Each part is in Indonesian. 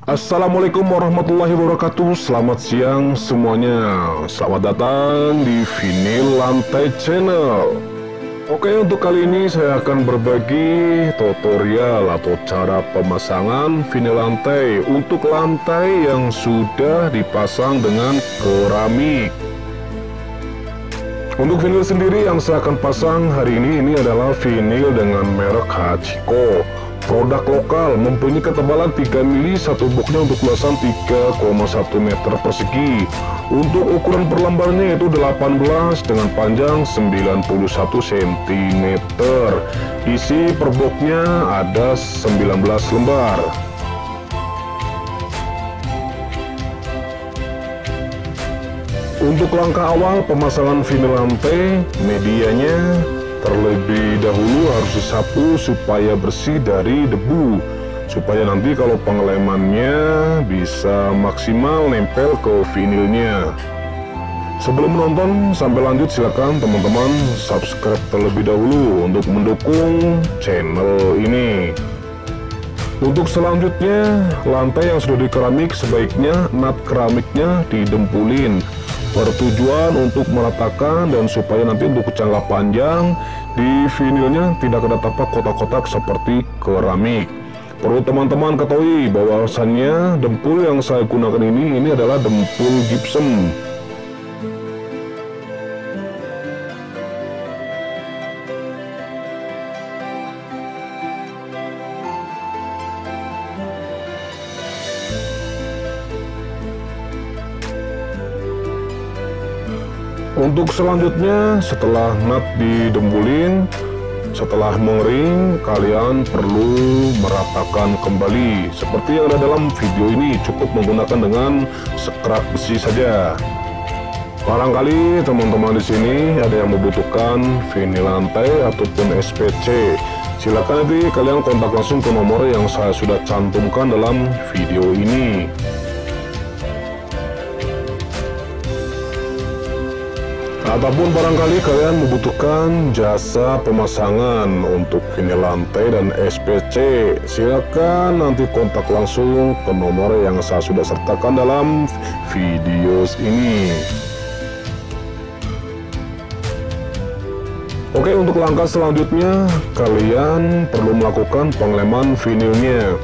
Assalamualaikum warahmatullahi wabarakatuh. Selamat siang semuanya. Selamat datang di Vinyl Lantai Channel. Oke, untuk kali ini saya akan berbagi tutorial atau cara pemasangan vinyl lantai untuk lantai yang sudah dipasang dengan keramik. Untuk vinyl sendiri yang saya akan pasang hari ini adalah vinyl dengan merek Hachiko. Produk lokal, mempunyai ketebalan 3 mili, satu boxnya untuk luasan 3,1 meter persegi. Untuk ukuran per lembarnya itu 18 dengan panjang 91 cm. Isi per boxnya ada 19 lembar. Untuk langkah awal pemasangan vinyl lantai, medianya terlebih dahulu harus disapu supaya bersih dari debu, supaya nanti kalau pengelemannya bisa maksimal nempel ke vinilnya. Sebelum menonton sampai lanjut, silakan teman-teman subscribe terlebih dahulu untuk mendukung channel ini. Untuk selanjutnya, lantai yang sudah dikeramik sebaiknya nat keramiknya didempulin. Bertujuan untuk meratakan dan supaya nanti untuk jangka panjang di vinilnya tidak ada tapak kotak-kotak seperti keramik. Perlu teman-teman ketahui bahwasannya dempul yang saya gunakan ini adalah dempul gypsum. Untuk selanjutnya, setelah nat didembulin, setelah mengering, kalian perlu meratakan kembali. Seperti yang ada dalam video ini, cukup menggunakan dengan sekrat besi saja. Barangkali teman-teman di sini ada yang membutuhkan vinyl lantai ataupun SPC. Silakan nanti kalian kontak langsung ke nomor yang saya sudah cantumkan dalam video ini. Ataupun barangkali kalian membutuhkan jasa pemasangan untuk vinyl lantai dan SPC, silakan nanti kontak langsung ke nomor yang saya sudah sertakan dalam video ini. Oke, untuk langkah selanjutnya kalian perlu melakukan pengeleman vinilnya.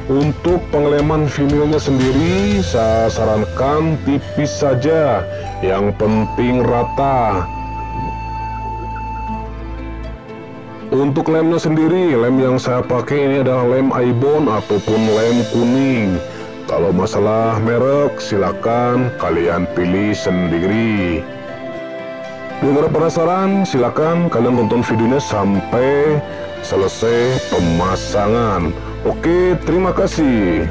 Untuk pengeleman vinilnya sendiri saya sarankan tipis saja, yang penting rata. Untuk lemnya sendiri, lem yang saya pakai ini adalah lem Ibon ataupun lem kuning. Kalau masalah merek silakan kalian pilih sendiri. Biar penasaran, silakan kalian tonton videonya sampai selesai pemasangan. Oke, terima kasih.